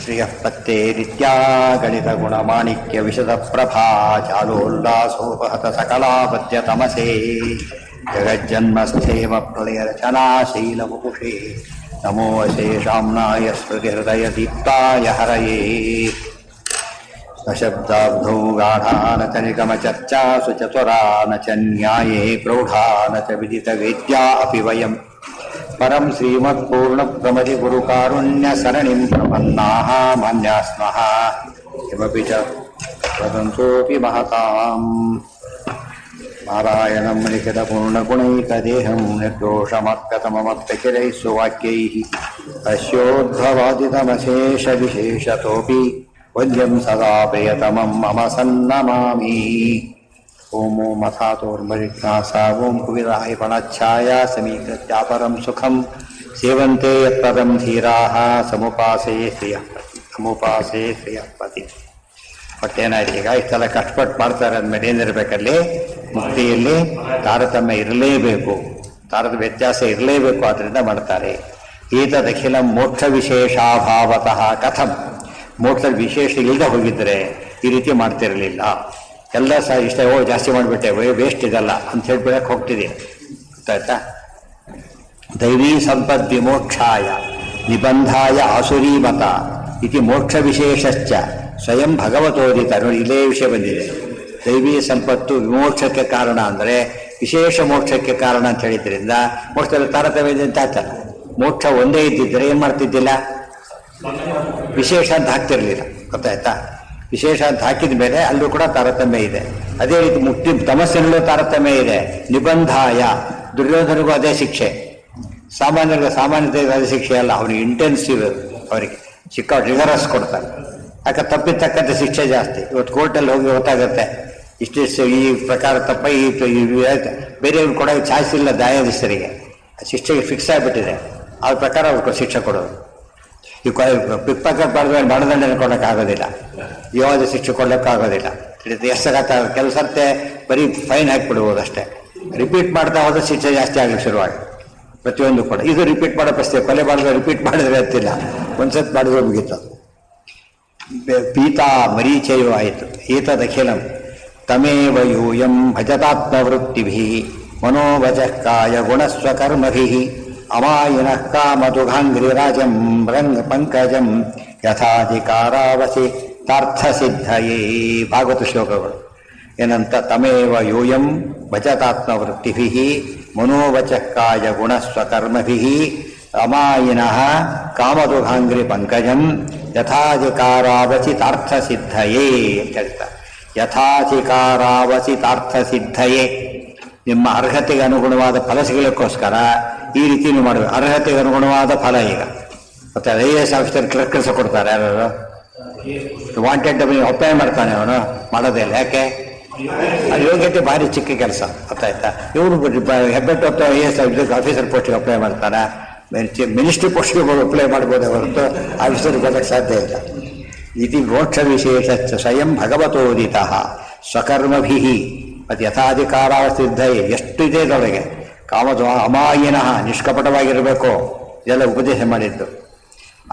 ಶ್ರಿಯಃ ಪತ್ತೇ ನಿತ್ಯಾ ಗಣಿತ ಗುಣಮಾಣಿಕ್ಯ ವಿಶದ ಪ್ರಭಾ ಚಾಲೋಲ್ಲಾಸೋಪಹತ ಸಕಲಾಪದ್ಯ ತಮಸೇ ಜಗಜ್ಜನ್ಮಸ್ಥೇಮ ಪ್ರಳಯ ರಚನಾ ಶೈಲವಪುಷೇ ನಮೋ ಶೇಷಾಮ್ನಾಯ ಸ್ಮೃತಿಹೃದಯ ದೀಪ್ತಾಯ ಹರಯೇ ಸಶಬ್ದಾಬ್ಧೌ ಗಾಢಾ ನ ಚ ನಿಗಮ ಚರ್ಚಾಸು ಚತುರಾ ನ ಚ ನ್ಯಾಯೇ ಪ್ರೌಢಾ ನ ಚ ವಿದಿತ ವೇದ್ಯಾ ಅಪಿ ವಯಂ ಪರಂ ಶ್ರೀಮತ್ಪೂರ್ಣಪ್ರಮದಿ ಗುರುಕಾರುಣ್ಯ ಸರಣಿಂ ಪ್ರಪನ್ನಾಃ ಮಾನ್ಯಾ ಸ್ಮಃ ಕಿಮಪಿ ಚ ವದಂತೋಪಿ ಮಹತಾಂ ನಾರಾಯಣಂ ಲಿಖಿತ ಪೂರ್ಣಗುಣೈಕದೇಹಂ ನಿರ್ದೋಷಮರ್ಕತಮಮಪ್ಯಚಿರೈಃ ಸುವಾಕ್ಯೈಃ ಅಸ್ಯೋದ್ಭವಾದಿತಮಶೇಷವಿಶೇಷತೋಪಿ ವಲ್ಯಂ ಸದಾ ಪ್ರಿಯತಮಂ ಮಮ ಸನ್ನಮಾಮಿ. ಓಂ ಓಂ ಅಥಾತೋರ್ಮರಿಜ್ಞಾಸ ಓಂ ಕುವಿರಾಯ ಪಣಚ್ಛಾಯಾ ಸಮೀಕೃತ್ಯಾಪರಂ ಸುಖಂ ಸೇವಂತೆ ಯತ್ಪದಂ ಧೀರಾಃ ಸಮುಪಾಸೇ ಶ್ರಿಯಃಪತಿ. ಒಟ್ಟೇನಾಯ್ತು ಈಗ ಇಷ್ಟೆಲ್ಲ ಕಷ್ಟಪಟ್ಟು ಮಾಡ್ತಾರೆ ಅಂದಮೇಲೆ ಏನಿರಬೇಕಲ್ಲಿ ಮುಕ್ತಿಯಲ್ಲಿ ತಾರತಮ್ಯ ಇರಲೇಬೇಕು, ವ್ಯತ್ಯಾಸ ಇರಲೇಬೇಕು, ಆದ್ದರಿಂದ ಮಾಡ್ತಾರೆ. ಏತದಖಿಲ ಮೋಕ್ಷ ವಿಶೇಷಾಭಾವತಃ ಕಥಂ, ಮೋಕ್ಷದ ವಿಶೇಷ ಇಲ್ಲದೆ ಹೋಗಿದ್ರೆ ಈ ರೀತಿ ಮಾಡ್ತಿರಲಿಲ್ಲ. ಎಲ್ಲ ಸಹ ಇಷ್ಟ ಜಾಸ್ತಿ ಮಾಡಿಬಿಟ್ಟೆ ವೇಸ್ಟ್ ಇದಲ್ಲ ಅಂತ ಹೇಳ್ಬಿಡಕ್ಕೆ ಹೋಗ್ತಿದೆ. ಗೊತ್ತಾಯ್ತಾ? ದೈವೀ ಸಂಪದ್ ವಿಮೋಕ್ಷಾಯ ನಿಬಂಧಾಯ ಆಸುರೀಮತ ಇತಿ ಮೋಕ್ಷ ವಿಶೇಷಶ್ಚ ಸ್ವಯಂ ಭಗವತೋದಿತ. ನೋಡಿ, ಇಲ್ಲೇ ವಿಷಯ ಬಂದಿದೆ. ದೈವೀ ಸಂಪತ್ತು ವಿಮೋಕ್ಷಕ್ಕೆ ಕಾರಣ ಅಂದರೆ ವಿಶೇಷ ಮೋಕ್ಷಕ್ಕೆ ಕಾರಣ ಅಂತ ಹೇಳಿದ್ರಿಂದ ಮೋಕ್ಷದಲ್ಲಿ ತಾರತಮ್ಯ ಇದೆ ಅಂತ ಆಯ್ತಲ್ಲ. ಮೋಕ್ಷ ಒಂದೇ ಇದ್ದಿದ್ದರೆ ಏನು ಮಾಡ್ತಿದ್ದಿಲ್ಲ, ವಿಶೇಷ ಅಂತ ಹಾಕ್ತಿರ್ಲಿಲ್ಲ. ಗೊತ್ತಾಯ್ತಾ? ವಿಶೇಷ ಅಂತ ಹಾಕಿದ ಮೇಲೆ ಅಲ್ಲೂ ಕೂಡ ತಾರತಮ್ಯ ಇದೆ. ಅದೇ ರೀತಿ ಮುಕ್ತಿ ತಮಸ್ಸಿನಲ್ಲೂ ತಾರತಮ್ಯ ಇದೆ. ನಿಬಂಧಾಯ, ದುರ್ಯೋಧನಿಗೂ ಅದೇ ಶಿಕ್ಷೆ, ಸಾಮಾನ್ಯರಿಗೆ ಅದೇ ಶಿಕ್ಷೆ ಅಲ್ಲ, ಅವನಿಗೆ ಇಂಟೆನ್ಸಿವ್, ಅವರಿಗೆ ಚಿಕ್ಕ ರಿಗರಸ್ ಕೊಡ್ತಾರೆ. ಯಾಕೆ ತಪ್ಪಿತಕ್ಕಂಥ ಶಿಕ್ಷೆ ಜಾಸ್ತಿ. ಇವತ್ತು ಕೋರ್ಟಲ್ಲಿ ಹೋಗಿ ಗೊತ್ತಾಗುತ್ತೆ ಇಷ್ಟಿಷ್ಟು ಈ ಪ್ರಕಾರ ತಪ್ಪ ಬೇರೆಯವ್ರು ಕೊಡೋಕೆ ಚಾಯ್ಸ್ ಇಲ್ಲ. ನ್ಯಾಯಾಧೀಶರಿಗೆ ಶಿಕ್ಷೆಗೆ ಫಿಕ್ಸ್ ಆಗಿಬಿಟ್ಟಿದೆ, ಅವ್ರ ಪ್ರಕಾರ ಅವ್ರಿಗೆ ಶಿಕ್ಷೆ ಕೊಡೋದು. ಈ ಪಿಕ್ ಪಾಕೆಟ್ ಮರಣದಂಡ ಕೊಡೋಕ್ಕಾಗೋದಿಲ್ಲ, ಯಾವುದು ಶಿಕ್ಷೆ ಕೊಡೋಕ್ಕಾಗೋದಿಲ್ಲ. ಎಷ್ಟಾಗತ್ತ ಕೆಲಸತ್ತೆ ಬರೀ ಫೈನ್ ಹಾಕಿಬಿಡ್ಬೋದು ಅಷ್ಟೇ. ರಿಪೀಟ್ ಮಾಡ್ತಾ ಹೋದ್ರೆ ಶಿಕ್ಷೆ ಜಾಸ್ತಿ ಆಗಲಿಕ್ಕೆ ಶುರುವಾಗಿ ಪ್ರತಿಯೊಂದು ಕೂಡ. ಇದು ರಿಪೀಟ್ ಮಾಡೋ ಪ್ರಶ್ನೆ, ಕೊಲೆ ಮಾಡಿದ್ರೆ ರಿಪೀಟ್ ಮಾಡಿದ್ರೆ ಅಂತಿಲ್ಲ, ಒಂದ್ಸತ್ ಮಾಡಿದ್ರೆ ಮುಗೀತು. ಪೀತಾ ಮರೀಚಯೋ ಆಯಿತು. ಏತದಖಿಲಂ ತಮೇವ ಯೂಯಂ ಭಜತಾತ್ಮವೃತ್ತಿಭಿಃ ಮನೋವಚಃ ಕಾಯ ಗುಣಸ್ವಕರ್ಮಭಿಃ ಅಮಾಯಿನಃ ಕಾಮದುಘಾಂಗ್ರಿರಾಜಂ ರಂಗ ಪಂಕಜಂ ಯಥಾಧಿಕಾರಾವಸಿ ತಾರ್ಥಸಿದ್ಧಯೇ. ಭಾಗವತ ಶ್ಲೋಕಗಳು ಏನಂತ, ತಮೇವ ಯೂಯಂ ಭಜತಾತ್ಮವೃತ್ತಿಭಿಃ ಮನೋವಚಃ ಕಾಯ ಗುಣಸ್ವಕರ್ಮಭಿಃ ಅಮಾಯಿನಃ ಕಾಮದುಘಾಂಗ್ರಿ ಪಂಕಜಂ ಯಥಾಧಿಕಾರಾವಸಿ ತಾರ್ಥಸಿದ್ಧಯೇ ಅಂತ ಹೇಳ್ತಾರೆ. ಯಥಾಧಿಕಾರಾವಸಿ ತಾರ್ಥಸಿದ್ಧಯೇ, ನಿಮ್ಮ ಅರ್ಹತೆಗೆ ಅನುಗುಣವಾದ ಫಲ ಸಿಗಲಿಕ್ಕೋಸ್ಕರ ಈ ರೀತಿ ಮಾಡಬೇಕು. ಅರ್ಹತೆಗೆ ಅನುಗುಣವಾದ ಫಲ. ಈಗ ಮತ್ತೆ IAS ಆಫೀಸರ್ ಕ್ಲರ್ಕ್ಸ್ ಕೊಡ್ತಾರೆ, ಯಾರು ವಾಂಟೆಡ್ ಅಪ್ಲೈ ಮಾಡ್ತಾನೆ, ಅವನು ಮಾಡೋದಿಲ್ಲ. ಯಾಕೆ? ಅದು ಯೋಗ್ಯತೆ ಭಾರಿ ಚಿಕ್ಕ ಕೆಲಸ. ಗೊತ್ತಾಯ್ತಾ? ಇವರು ಹೆಬ್ಬೆಟ್ಟು IAS ಆಫೀಸರ್ ಪೋಸ್ಟಿಗೆ ಅಪ್ಲೈ ಮಾಡ್ತಾನೆ, ಮಿನಿಸ್ಟ್ರಿ ಪೋಸ್ಟ್ಗೆ ಅಪ್ಲೈ ಮಾಡ್ಬೋದೇ ಹೊರತು ಆಫೀಸರ್ಗೆ ಹೋಗಕ್ಕೆ ಸಾಧ್ಯ ಇಲ್ಲ. ಇದು ಮೋಕ್ಷ ವಿಶೇಷ ಸ್ವಯಂ ಭಗವತೋದಿತ ಸ್ವಕರ್ಮಭಿಃ ಮತ್ತು ಯಥಾಧಿಕಾರಾವಸ್ಥಿದ್ಧಯೇ. ಎಷ್ಟು ಇದೆ ಇದರೊಳಗೆ. ಕಾಮದ ಅಮಾಯಿನಃ, ನಿಷ್ಕಪಟವಾಗಿರಬೇಕು, ಇದೆಲ್ಲ ಉಪದೇಶ ಮಾಡಿದ್ದು.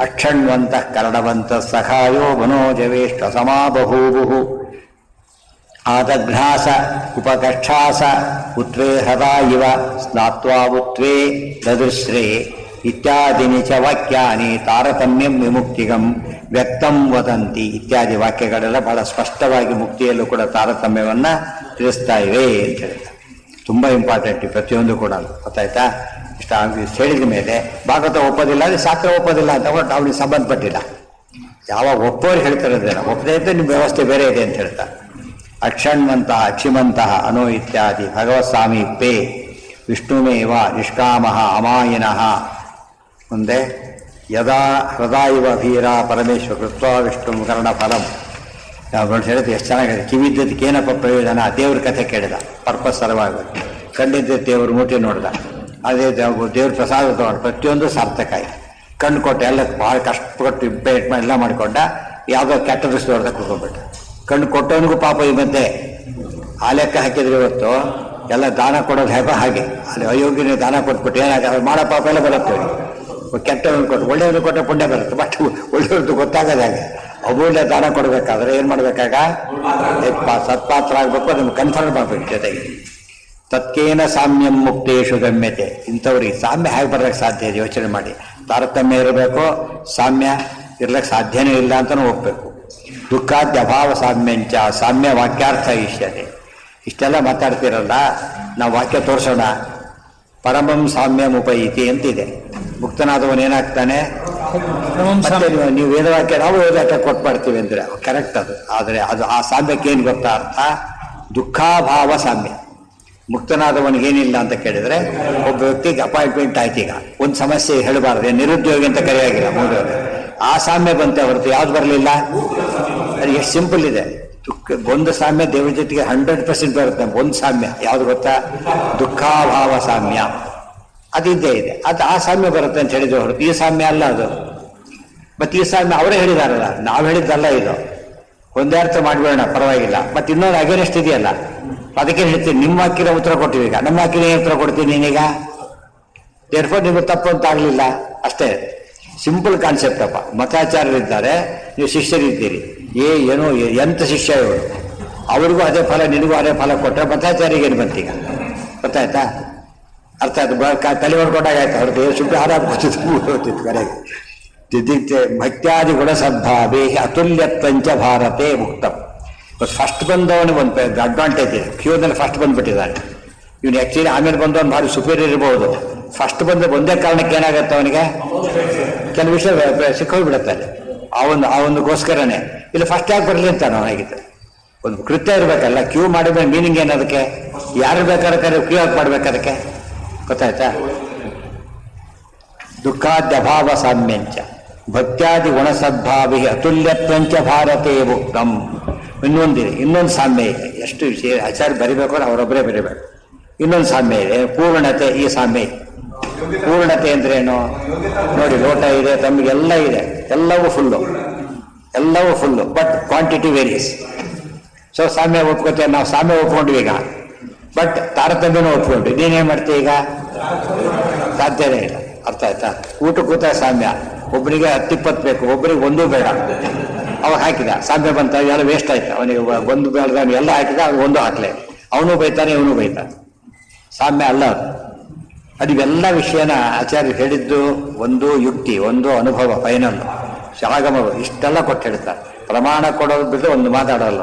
ಅಕ್ಷಣ್ವಂತ ಕರ್ಣವಂತ ಸಖಾಯೋ ಮನೋಜವೇಷ್ಟ ಸಮಾಬಭೂವು ಆದಘ್ನಾಸ ಉಪಕಕ್ಷಾಸ ಉತ್ವೇ ಹೃದಾ ಇವ ಸ್ನಾತ್ವಾ ಉತ್ವೇ ದದೃಶ್ರೇ ಇತ್ಯಾದಿನಿ ಚ ವಾಕ್ಯಾನಿ ತಾರತಮ್ಯಂ ವಿಮುಕ್ತಿಗಂ ವ್ಯಕ್ತಂ ವದಂತಿ. ಇತ್ಯಾದಿ ವಾಕ್ಯಗಳೆಲ್ಲ ಬಹಳ ಸ್ಪಷ್ಟವಾಗಿ ಮುಕ್ತಿಯಲ್ಲೂ ಕೂಡ ತಾರತಮ್ಯವನ್ನು ತಿಳಿಸ್ತಾ ಇವೆ ಅಂತ ಹೇಳ್ತಾರೆ. ತುಂಬ ಇಂಪಾರ್ಟೆಂಟ್ ಪ್ರತಿಯೊಂದು ಕೂಡ. ಗೊತ್ತಾಯ್ತಾ? ಇಷ್ಟ ಹೇಳಿದ ಮೇಲೆ ಭಾಗವತ ಒಪ್ಪೋದಿಲ್ಲ, ಅದು ಶಾಸ್ತ್ರ ಒಪ್ಪೋದಿಲ್ಲ ಅಂತ ಅವನಿಗೆ ಸಂಬಂಧಪಟ್ಟಿಲ್ಲ. ಯಾವಾಗ ಒಪ್ಪೋರು ಹೇಳ್ತಾರೆ, ಒಪ್ಪದೇ ಇದ್ದರೆ ನಿಮ್ಮ ವ್ಯವಸ್ಥೆ ಬೇರೆ ಇದೆ ಅಂತ ಹೇಳ್ತಾರೆ. ಅಕ್ಷಣ್ವಂತಹ ಅಕ್ಷಿಮಂತಹ ಅನೋ ಇತ್ಯಾದಿ ಭಗವತ್ ಸಾಮೀಪ್ಯೆ ವಿಷ್ಣುಮೇವ ನಿಷ್ಕಾಮಃ ಅಮಾಯಿನಃ. ಮುಂದೆ ಯದಾ ಹೃದಾ ಇವ ಭೀರ ಪರಮೇಶ್ವರ ಕೃತ್ವ ವಿಷ್ಣು ಕರ್ಣಫಲಂ. ನಾವು ಹೇಳಿದ್ರೆ ಎಷ್ಟು ಚೆನ್ನಾಗಿದೆ. ಕಿವಿದ್ದದಕ್ಕೆ ಏನಪ್ಪ ಪ್ರಯೋಜನ? ದೇವ್ರ ಕಥೆ ಕೇಳಿದ, ಪರ್ಪಸ್ ಸರವಾಗಿ. ಕಂಡಿದ್ದ ದೇವ್ರ ಮೂಟೆ ನೋಡಿದ, ಅದೇ ದೇವ್ರ ಪ್ರಸಾದ ತಗೊಂಡು ಪ್ರತಿಯೊಂದು ಸಾರ್ಥಕ ಆಯ್ತು. ಕಣ್ಣು ಕೊಟ್ಟು ಎಲ್ಲ ಭಾಳ ಕಷ್ಟಪಟ್ಟು ಎಲ್ಲ ಮಾಡಿಕೊಂಡ, ಯಾವುದೋ ಕೆಟ್ಟ ದೃಷ್ಟಿ ಹೊಡೆದ ಕೂತ್ಕೊಂಡ್ಬಿಟ್ಟ. ಕಣ್ಣು ಕೊಟ್ಟವನಿಗೂ ಪಾಪ ಈ ಮಧ್ಯೆ ಆ ಲೆಕ್ಕ ಹಾಕಿದ್ರೆ ಇವತ್ತು ಎಲ್ಲ ದಾನ ಕೊಡೋದು ಹೇಗೋ ಹಾಗೆ. ಅಲ್ಲಿ ಅಯೋಗ್ಯನೇ ದಾನ ಕೊಟ್ಬಿಟ್ಟು ಏನಾಗ ಮಾಡೋ ಪಾಪ ಎಲ್ಲ ಬರುತ್ತೆ. ಕೆಟ್ಟವನು ಕೊಟ್ಟು ಒಳ್ಳೆಯವ್ರಿಗೆ ಕೊಟ್ಟರೆ ಪುಣ್ಯ ಬರುತ್ತೆ. ಬಟ್ ಒಳ್ಳೆಯವ್ರದ್ದು ಗೊತ್ತಾಗದ ಹಾಗೆ ಅಮೂಲ್ಯ ದಾನ ಕೊಡಬೇಕಾದ್ರೆ ಏನು ಮಾಡಬೇಕಾಗ ಸತ್ಪಾತ್ರ ಆಗಬೇಕು, ಅದನ್ನು ಕನ್ಫರ್ಮ್ ಮಾಡಬೇಕು. ಜೊತೆಗೆ ತತ್ಕೇನ ಸಾಮ್ಯಂ ಮುಕ್ತೇಶು ಗಮ್ಯತೆ. ಇಂಥವ್ರಿಗೆ ಸಾಮ್ಯ ಹೇಗೆ ಬರಲಿಕ್ಕೆ ಸಾಧ್ಯ ಇದೆ ಯೋಚನೆ ಮಾಡಿ. ತಾರತಮ್ಯ ಇರಬೇಕು, ಸಾಮ್ಯ ಇರ್ಲಿಕ್ಕೆ ಸಾಧ್ಯನೇ ಇಲ್ಲ ಅಂತಲೂ ಹೋಗ್ಬೇಕು. ದುಃಖಾದ್ಯ ಅಭಾವ ಸಾಮ್ಯಂಚ ಸಾಮ್ಯ ವಾಕ್ಯಾರ್ಥ ಇಷ್ಯತೆ. ಇಷ್ಟೆಲ್ಲ ಮಾತಾಡ್ತಿರಲ್ಲ, ನಾವು ವಾಕ್ಯ ತೋರಿಸೋಣ. ಪರಮಂ ಸಾಮ್ಯಂ ಉಪೈತಿ ಅಂತಿದೆ. ಮುಕ್ತನಾದವನು ಏನಾಗ್ತಾನೆ? ಮತ್ತೆ ನೀವು ವೇದವಾಕ್ಯ ನಾವು ವೇದವಾಕ್ಯ ಕೊಟ್ಟು ಮಾಡ್ತೀವಿ ಅಂದ್ರೆ ಕರೆಕ್ಟ್ ಅದು. ಆದರೆ ಅದು ಆ ಸಾಮ್ಯಕ್ಕೆ ಏನು ಗೊತ್ತಾ ಅರ್ಥ? ದುಃಖಾಭಾವ ಸಾಮ್ಯ. ಮುಕ್ತನಾದವನಿಗೇನಿಲ್ಲ ಅಂತ ಕೇಳಿದ್ರೆ, ಒಬ್ಬ ವ್ಯಕ್ತಿಗೆ ಅಪಾಯಿಂಟ್ಮೆಂಟ್ ಆಯ್ತು, ಈಗ ಒಂದು ಸಮಸ್ಯೆ ಹೇಳಬಾರ್ದು, ನಿರುದ್ಯೋಗಿ ಅಂತ ಕರೆಯಾಗಿಲ್ಲ, ಮೂರವರೆ ಆ ಸಾಮ್ಯ ಬಂತೆ ಹೊರತು ಯಾವ್ದು ಬರಲಿಲ್ಲ. ಅದು ಎಷ್ಟು ಸಿಂಪಲ್ ಇದೆ. ಒಂದು ಸಾಮ್ಯ ದೇವ್ರ ಜೊತೆಗೆ 100% ಬರುತ್ತೆ. ಒಂದು ಸಾಮ್ಯ ಯಾವ್ದು ಗೊತ್ತಾ? ದುಃಖಾಭಾವ ಸಾಮ್ಯ. ಅದಿದ್ದೇ ಇದೆ. ಅದು ಆ ಸಾಮ್ಯ ಬರುತ್ತೆ ಅಂತ ಹೇಳಿದ್ರು ಹೊರತು ಈ ಸಾಮ್ಯ ಅಲ್ಲ ಅದು. ಮತ್ತೆ ಈ ಸಾಮ್ಯ ಅವರೇ ಹೇಳಿದಾರಲ್ಲ, ನಾವು ಹೇಳಿದ್ದಲ್ಲ ಇದು. ಒಂದೇ ಅರ್ಥ ಮಾಡಿಬಿಡೋಣ, ಪರವಾಗಿಲ್ಲ. ಮತ್ತೆ ಇನ್ನೊಂದು ಅಗೇನೆಸ್ಟ್ ಇದೆಯಲ್ಲ, ಅದಕ್ಕೆ ಹೇಳ್ತೀನಿ. ನಿಮ್ಮ ಹಾಕಿರೋ ಉತ್ತರ ಕೊಟ್ಟಿವಿ, ಈಗ ನಮ್ಮ ಹಾಕಿರೋ ಉತ್ತರ ಕೊಡ್ತೀನಿ ನೀನೀಗ. ದೇರ್ಫೋರ್ ನಿಮಗೆ ತಪ್ಪು ಅಂತ ಆಗಲಿಲ್ಲ ಅಷ್ಟೇ. ಸಿಂಪಲ್ ಕಾನ್ಸೆಪ್ಟ್ ಅಪ್ಪ. ಮತಾಚಾರ್ಯರಿದ್ದಾರೆ, ನೀವು ಶಿಷ್ಯರಿದ್ದೀರಿ. ಏನೋ ಎಂಥ ಶಿಷ್ಯ ಇವರು, ಅವ್ರಿಗೂ ಅದೇ ಫಲ, ನಿನಗೂ ಅದೇ ಫಲ ಕೊಟ್ಟರೆ ಮತಾಚಾರ್ಯರಿಗೆ ಏನು ಬಂತೀಗ? ಗೊತ್ತಾಯ್ತಾ? ಅರ್ಥ ಆಯ್ತು. ತಲೆ ಹೊಡ್ಕೊಂಡಾಗ ಆಯ್ತು. ಅವ್ರದ್ದು ಸುಮ್ಮನೆ ಆರಾಮ ಗೊತ್ತಿತ್ತು ಕರೆಗೆ. ಭಕ್ತ್ಯಾದಿ ಗುಣ ಸದ್ಭಾವೇ ಅತುಲ್ಯತ್ವಂಚ ಭಾರತೆ ಮುಕ್ತಂ. ಫಸ್ಟ್ ಬಂದವನಿಗೆ ಒಂದು ಅಡ್ವಾಂಟೇಜ್ ಇದೆ. ಕ್ಯೂನಲ್ಲಿ ಫಸ್ಟ್ ಬಂದ್ಬಿಟ್ಟಿದ್ದಾನೆ ಇವನು. ಆ್ಯಕ್ಚುಲಿ ಆಮೇಲೆ ಬಂದವನು ಭಾರಿ ಸುಪೀರಿಯರ್ ಇರ್ಬೋದು. ಫಸ್ಟ್ ಬಂದ ಒಂದೇ ಕಾರಣಕ್ಕೆ ಏನಾಗುತ್ತೆ ಅವನಿಗೆ ಕೆಲವು ವಿಷಯ ಸಿಕ್ಕೋಗ್ಬಿಡುತ್ತಾರೆ. ಅವನಿಗೋಸ್ಕರನೇ ಇಲ್ಲಿ ಫಸ್ಟ್ ಯಾಕೆ ಬರಲಿ ಅಂತ ಅವನಾಗಿತ್ತು. ಒಂದು ಕೃತ್ಯ ಇರಬೇಕಲ್ಲ. ಕ್ಯೂ ಮಾಡಿದ್ರೆ ಮೀನಿಂಗ್ ಏನದಕ್ಕೆ? ಯಾರು ಬೇಕಾದ್ರೆ ಕ್ಯೂ ಹಾಕಿ ಮಾಡ್ಬೇಕು ಅದಕ್ಕೆ. ಗೊತ್ತಾಯ್ತಾ? ದುಃಖಾದ್ಯಭಾವ ಸಾಮ್ಯಂಚ ಭಕ್ತ್ಯಾದಿ ಗುಣಸದ್ಭಾವಿ ಅತುಲ್ಯತ್ವಂಚ ಭಾರತೆ ಉಕ್ತಂ. ಇನ್ನೊಂದಿದೆ, ಇನ್ನೊಂದು ಸಾಮ್ಯ ಇದೆ. ಎಷ್ಟು ವಿಷಯ ಆಚಾರ್ಯ ಬರಿಬೇಕು ಅಂದ್ರೆ ಅವರೊಬ್ಬರೇ ಬರಿಬೇಕು. ಇನ್ನೊಂದು ಸಾಮ್ಯ ಇದೆ, ಪೂರ್ಣತೆ. ಈ ಸಾಮ್ಯ ಇದೆ. ಪೂರ್ಣತೆ ಅಂದ್ರೆ ಏನು ನೋಡಿ, ಲೋಟ ಇದೆ, ತಮಗೆಲ್ಲ ಇದೆ, ಎಲ್ಲವೂ full, but quantity various. So ಸಾಮ್ಯ ಒಪ್ಕೋತೇವೆ ನಾವು. ಸಾಮ್ಯ ಒಪ್ಕೊಂಡ್ವಿ ಈಗ, ಬಟ್ ತಾರತಮ್ಯನೂ ಒಪ್ಕೊಂಡ್ವಿ. ನೀನೇನ್ ಮಾಡ್ತೀವಿ ಈಗ? ಸಾಧ್ಯನೇ ಇಲ್ಲ. ಅರ್ಥ ಆಯ್ತಾ? ಊಟ ಕೂತ ಸಾಮ್ಯ. ಒಬ್ಬರಿಗೆ 10-20 ಬೇಕು, ಒಬ್ಬರಿಗೆ ಒಂದೂ ಬೇಡ. ಅವಾಗ ಹಾಕಿದ ಸಾಮ್ಯ ಬಂತ, ಎಲ್ಲ ವೇಸ್ಟ್ ಆಯ್ತು. ಅವನಿಗೆ ಒಂದು ಬೇಡ, ಎಲ್ಲ ಹಾಕಿದ, ಅವ್ನು ಒಂದು ಹಾಕ್ಲೆ. ಅವನು ಬೈತಾನೆ, ಇವನು ಬೈತಾನೆ. ಸಾಮ್ಯ ಅಲ್ಲ ಅದು. ಇವೆಲ್ಲ ವಿಷಯನ ಆಚಾರ್ಯ ಹೇಳಿದ್ದು ಒಂದು ಯುಕ್ತಿ, ಒಂದು ಅನುಭವ, ಫೈನಲ್ ಶಾಗಮಗಳು ಇಷ್ಟೆಲ್ಲ ಕೊಟ್ಟು ಹೇಳ್ತಾರೆ. ಪ್ರಮಾಣ ಕೊಡೋದು ಬಿಟ್ಟು ಒಂದು ಮಾತಾಡೋಲ್ಲ.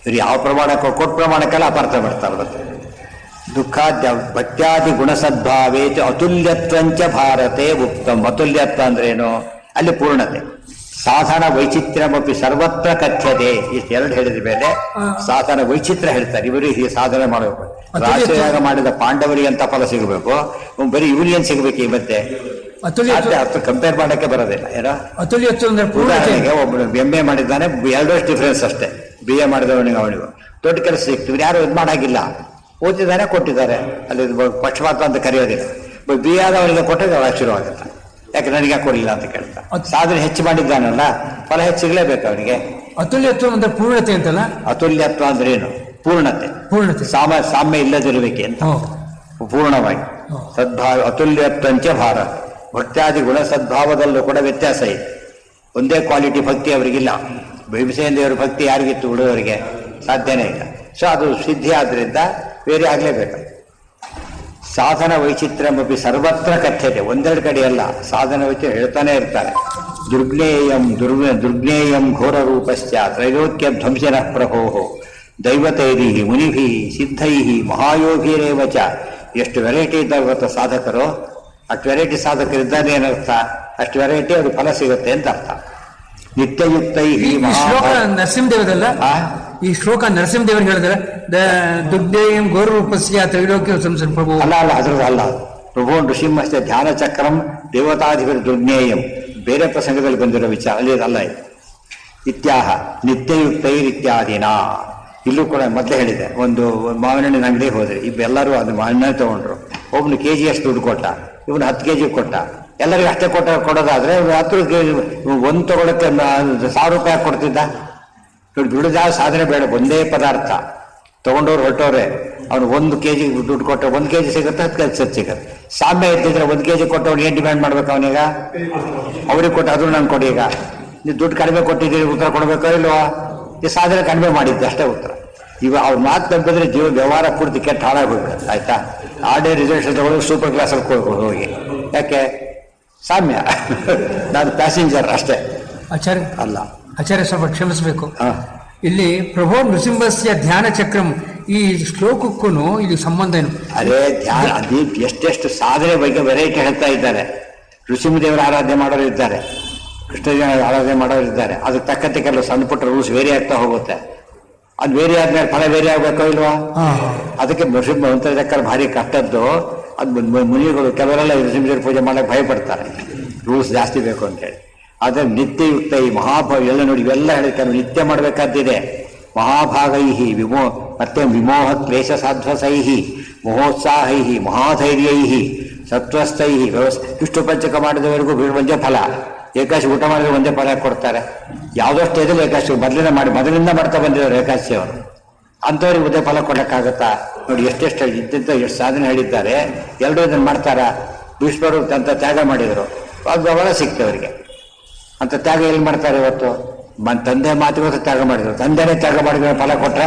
ಇವ್ರು ಯಾವ ಪ್ರಮಾಣ ಕೊಟ್ಟು ಪ್ರಮಾಣಕ್ಕೆಲ್ಲ ಅಪಾರ್ಥ ಮಾಡ್ತಾರೆ. ಮತ್ತೆ ದುಃಖಾದ್ಯ ಭಕ್ತ್ಯಾದಿ ಗುಣಸದ್ಭಾವೇತಿ ಅತುಲ್ಯತ್ವಂಚ ಭಾರತೆ ಉಕ್ತಂ. ಅತುಲ್ಯತ್ವ ಅಂದ್ರೇನು? ಅಲ್ಲಿ ಪೂರ್ಣತೆ. ಸಾಧನ ವೈಚಿತ್ರ್ಯಮಪಿ ಸರ್ವತ್ರ ಕಥ್ಯತೆ. ಇಷ್ಟೆರಡು ಹೇಳಿದ ಮೇಲೆ ಸಾಧನ ವೈಚಿತ್ರ್ಯ ಹೇಳ್ತಾರೆ. ಇವರಿಗೆ ಈ ಸಾಧನೆ ಮಾಡಬೇಕು. ರಾಷ್ಟ್ರಯಾಗ ಮಾಡಿದ ಪಾಂಡವರಿಗೆ ಅಂತ ಫಲ ಸಿಗಬೇಕು, ಬರೀ ಯೂನಿಯನ್ ಸಿಗಬೇಕು. ಈ ಮತ್ತೆ ಅರ್ಥ ಕಂಪೇರ್ ಮಾಡಕ್ಕೆ ಬರೋದಿಲ್ಲ. ಏನೋ ಉದಾಹರಣೆಗೆ ಒಬ್ಬನು MA ಮಾಡಿದ್ದಾನೆ, 2 ವರ್ಷ ಡಿಫ್ರೆನ್ಸ್ ಅಷ್ಟೇ. BA ಮಾಡಿದವನಿಗೆ ಅವನಿಗೂ ದೊಡ್ಡ ಕೆಲಸ ಸಿಗ್ತೀವಿ. ಯಾರು ಇದು ಮಾಡಾಗಿಲ್ಲ, ಓದಿದ್ದಾನೆ, ಕೊಟ್ಟಿದ್ದಾರೆ. ಅಲ್ಲಿ ಪಕ್ಷಪಾತ ಅಂತ ಕರೆಯೋದಿಲ್ಲ. BA ಆದವನಿಗೆ ಕೊಟ್ಟರೆ ಅವಾಗ ಶುರುವಾಗುತ್ತೆ. ಯಾಕೆ ನನಗೆ ಕೊಡಲಿಲ್ಲ ಅಂತ ಕೇಳ್ತಾ. ಸಾಧನೆ ಹೆಚ್ಚು ಮಾಡಿದ್ದಾನಲ್ಲ, ಫಲ ಹೆಚ್ಚು ಸಿಗಲೇಬೇಕು ಅವನಿಗೆ. ಅತುಲ್ಯತ್ವ ಅಂದ್ರೆ ಪೂರ್ಣತೆ ಅಂತಲ್ಲ. ಅತುಲ್ಯತ್ವ ಅಂದ್ರೆ ಏನು? ಪೂರ್ಣತೆ. ಸಾಮ್ಯ ಇಲ್ಲದಿರುವಿಕೆ ಅಂತ. ಪೂರ್ಣವಾಗಿ ಸದ್ಭಾವ. ಅತುಲ್ಯತ್ವಂಚ ಭಾರ. ಭಕ್ತ್ಯಾದಿ ಗುಣ ಸದ್ಭಾವದಲ್ಲೂ ಕೂಡ ವ್ಯತ್ಯಾಸ ಇದೆ. ಒಂದೇ ಕ್ವಾಲಿಟಿ ಭಕ್ತಿ ಅವರಿಗಿಲ್ಲ. ಭೀಮಸೇನ ದೇವರ ಭಕ್ತಿ ಯಾರಿಗಿತ್ತು? ಉಳಿದವರಿಗೆ ಸಾಧ್ಯನೇ ಇಲ್ಲ. ಸೊ ಅದು ಸಿದ್ಧಿ ಆದ್ರಿಂದ ಬೇರೆ ಆಗ್ಲೇಬೇಕು. ಸಾಧನ ವೈಚಿತ್ರ್ಯಮಪಿ ಸರ್ವತ್ರ ಕಥ್ಯತೆ. ಒಂದೆರಡು ಕಡೆ ಅಲ್ಲ, ಸಾಧನ ವೈಚಿತ್ರ್ಯ ಹೇಳ್ತಾನೆ ಇರ್ತಾರೆ. ದುರ್ಜ್ಞೇಯಂ ಘೋರ ರೂಪಶ್ಚ ತ್ರೈಲೋಕ್ಯ ಧ್ವಂಸನ ಪ್ರಭೋ ದೈವತೈರಿ ಮುನಿಭಿ ಸಿದ್ಧೈ ಮಹಾಯೋಗಿರೇವ ಚ. ಎಷ್ಟು ವೆರೈಟಿ ಇದ್ದಾಗ ಗೊತ್ತಾ ಸಾಧಕರು? ಅಷ್ಟು ವೆರೈಟಿ ಸಾಧಕರಿದ್ದಾರೆ ಏನರ್ಥ? ಅಷ್ಟು ವೆರೈಟಿ ಅವ್ರಿಗೆ ಫಲ ಸಿಗುತ್ತೆ ಅಂತ ಅರ್ಥ. ನಿತ್ಯಯುಕ್ತೈ ನರಸಿಂಹದೇವದಲ್ಲ ಈ ಶ್ಲೋಕ. ನರಸಿಂಹದೇವರು ಹೇಳಿದ್ರೆ ದುರ್ಜ್ಞೇಯಂ ಘೋರ ರೂಪಸ್ಯ ತ್ರೈಲೋಕ್ಯ ಧ್ವಂಸನ ಪ್ರಭು. ಅಲ್ಲ ಅದ್ರದ್ದು ಅಲ್ಲ. ಪ್ರಭು ನೃಸಿಂಹಸ್ಯ ಧ್ಯಾನ ಚಕ್ರಂ ದೇವತಾಧಿಪತಿ ದುರ್ಜ್ಞೇಯಂ. ಬೇರೆ ಪ್ರಸಂಗದಲ್ಲಿ ಬಂದಿರೋ ವಿಚಾರ ಅಲ್ಲಿ ಅಲ್ಲ ಇದು. ಇತ್ಯಾಹ ನಿತ್ಯಯುಕ್ತೈರಿತ್ಯಾದಿನ. ಇಲ್ಲೂ ಕೂಡ ಮೊದಲೇ ಹೇಳಿದೆ. ಒಂದು ಮಾವಿನ ಅಂಗಡಿಗೆ ಹೋದ್ರೆ ಎಲ್ಲರೂ ಅದು ಮಾವಿನ ತಗೊಂಡ್ರು. ಒಬ್ನು KG ಅಷ್ಟು ದುಡ್ಡು ಕೊಟ್ಟ, ಇವನು 10 kg ಕೊಟ್ಟ. ಎಲ್ಲರಿಗೂ ಅಷ್ಟೇ ಕೊಡೋದಾದ್ರೆ 10 kg ಒಂದು ತಗೊಳಕ್ಕೆ 1000 ರೂಪಾಯಿ ಕೊಡ್ತಿದ್ದ. ದುಡ್ಡು ಸಾಧನೆ ಬೇಡ, ಒಂದೇ ಪದಾರ್ಥ ತಗೊಂಡವ್ರು ಹೊರಟವ್ರೆ. ಅವನು 1 kg ದುಡ್ಡು ಕೊಟ್ಟರೆ 1 kg ಸಿಗುತ್ತೆ, 10 kg ಸಿಗುತ್ತೆ. ಸಾಮ್ಯ ಇದ್ದಿದ್ರೆ 1 kg ಕೊಟ್ಟವ್ರು ಏನು ಡಿಮ್ಯಾಂಡ್ ಮಾಡ್ಬೇಕು ಅವನೀಗ? ಅವ್ರಿಗೆ ಕೊಟ್ಟು ಅದು ನಂಗೆ ಕೊಡಿ, ಈಗ ನೀವು ದುಡ್ಡು ಕಡಿಮೆ ಕೊಟ್ಟಿದ್ದೀರಿ ಉತ್ತರ ಕೊಡಬೇಕೋ ಇಲ್ವಾ? ಈ ಸಾಧನೆ ಕಡಿಮೆ ಮಾಡಿದ್ದೆ ಅಷ್ಟೇ ಉತ್ತರ. ಇವಾಗ ಅವ್ರ ಮಾತು ನಂಬಿದ್ರೆ ಜೀವ ವ್ಯವಹಾರ ಪೂರ್ತಿ ಕೆಟ್ಟ ಹಾಳಾಗ್ಬೇಕು. ಆಯ್ತಾ? ಆರ್ಡೇ ರಿಸರ್ವೇಷನ್ ತಗೊಳ್ಳೋದು ಸೂಪರ್ ಕ್ಲಾಸಲ್ಲಿ ಹೋಗಿ, ಯಾಕೆ? ಸಾಮ್ಯ. ನಾನು ಪ್ಯಾಸೆಂಜರ್ ಅಷ್ಟೇ ಆಚಾರ್ಯ ಅಲ್ಲ. ಆಚಾರ್ಯ ಸ್ವಲ್ಪ ಕ್ಷಮಿಸಬೇಕು. ಹಾ, ಇಲ್ಲಿ ಪ್ರಭೋ ನೃಸಿಂಹಸ್ಯ ಧ್ಯಾನ ಚಕ್ರಂ ಈ ಶ್ಲೋಕಕ್ಕೂ ಇಲ್ಲಿ ಸಂಬಂಧ ಏನು? ಅದೇ ಧ್ಯಾನ. ಅದೇ ಎಷ್ಟೆಷ್ಟು ಸಾಧನೆ ಬಗ್ಗೆ ವೆರೈಟಿ ಹೇಳ್ತಾ ಇದ್ದಾರೆ. ನೃಸಿಂಹದೇವರ ಆರಾಧನೆ ಮಾಡೋರು ಇದ್ದಾರೆ, ಕೃಷ್ಣದೇವರ ಆರಾಧನೆ ಮಾಡೋರು ಇದ್ದಾರೆ. ಅದಕ್ಕೆ ತಕ್ಕಂತೆ ಕೆಲವು ಸಣ್ಣ ಪುಟ್ಟ ರೂಲ್ಸ್ ವೇರಿ ಆಗ್ತಾ ಹೋಗುತ್ತೆ. ಅದು ವೇರಿ ಆದ್ಮೇಲೆ ಫಲ ವೇರಿ ಆಗ್ಬೇಕೋ ಇಲ್ವಾ? ಅದಕ್ಕೆ ನೃಸಿಂಹ ಮಂತ್ರಚಕ್ರ ಭಾರಿ ಕಷ್ಟದ್ದು. ಅದು ಮುನಿಗಳು ಕೆಲವರೆಲ್ಲ ನೃಸಿಂಹದೇವರ ಪೂಜೆ ಮಾಡಕ್ಕೆ ಭಯಪಡ್ತಾರೆ, ರೂಲ್ಸ್ ಜಾಸ್ತಿ ಬೇಕು ಅಂತೇಳಿ. ಆದರೆ ನಿತ್ಯಯುಕ್ತ ಈ ಮಹಾಭಾಗ ಎಲ್ಲ ನೋಡಿ, ಇವೆಲ್ಲ ಹೇಳಿರ್ತಾರೆ ನಿತ್ಯ ಮಾಡಬೇಕಾದ್ದಿದೆ. ಮಹಾಭಾಗೈಹಿ ಮತ್ತೆ ವಿಮೋಹ ಕ್ಲೇಶ ಸಾಧ್ವಸೈಹಿ ಮಹೋತ್ಸಾಹೈಹಿ ಮಹಾಧೈರ್ಯೈಹಿ ಸತ್ವಸ್ಥೈಹಿ ಇಷ್ಟು ಪಂಚಕ ಮಾಡಿದವರೆಗೂ ಒಂದೇ ಫಲ. ಏಕಾಶಿ ಊಟ ಮಾಡಿದ್ರೆ ಒಂದೇ ಫಲ ಕೊಡ್ತಾರೆ. ಯಾವುದೋ ಸ್ಟೇಜಲ್ಲಿ ಏಕಾಶಿ ಮೊದಲಿಂದ ಮಾಡ್ತಾ ಬಂದಿದ್ದಾರೆ ಏಕಾಶಿ ಅವರು. ಅಂಥವ್ರಿಗೆ ಒಂದೇ ಫಲ ಕೊಡೋಕ್ಕಾಗತ್ತಾ? ನೋಡಿ ಎಷ್ಟೆಷ್ಟು ಇದ್ದಂತ ಎಷ್ಟು ಸಾಧನೆ ಹೇಳಿದ್ದಾರೆ. ಎಲ್ಲರೂ ಇದನ್ನು ಮಾಡ್ತಾರ? ಭೀಷ್ಮರು ಅಂತ ತ್ಯಾಗ ಮಾಡಿದರು, ಅದು ಅವಳ ಸಿಕ್ತು ಅವರಿಗೆ. ಅಂತ ತ್ಯಾಗ ಎಲ್ಲಿ ಮಾಡ್ತಾರೆ ಇವತ್ತು? ತಂದೆ ಮಾತಿಗೋಸ್ಕರ ತ್ಯಾಗ ಮಾಡಿದ್ರು. ತಂದೆನೇ ತ್ಯಾಗ ಮಾಡಿದ್ರೆ ಫಲ ಕೊಟ್ಟರೆ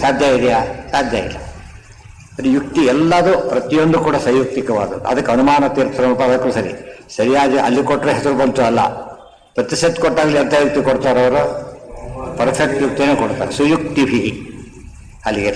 ಸಾಧ್ಯ ಇದೆಯಾ? ಸಾಧ್ಯ ಇಲ್ಲ. ಅದು ಯುಕ್ತಿ ಎಲ್ಲದು ಪ್ರತಿಯೊಂದು ಕೂಡ ಸಯುಕ್ತಿಕವಾದದ್ದು. ಅದಕ್ಕೆ ಅನುಮಾನ ತೀರ್ಥರು ಅದಕ್ಕೂ ಸರಿಯಾಗಿ ಅಲ್ಲಿ ಕೊಟ್ಟರೆ ಹೆಸರು ಬಂತು ಅಲ್ಲ. ಪ್ರತಿಶತ ಕೊಟ್ಟಾಗಲಿ ಎಂಥ ಯುಕ್ತಿ ಕೊಡ್ತಾರೆ ಅವರು? ಪರ್ಫೆಕ್ಟ್ ಯುಕ್ತಿನೇ ಕೊಡ್ತಾರೆ, ಸುಯುಕ್ತಿಭಿ. ಅಲ್ಲಿಗೆ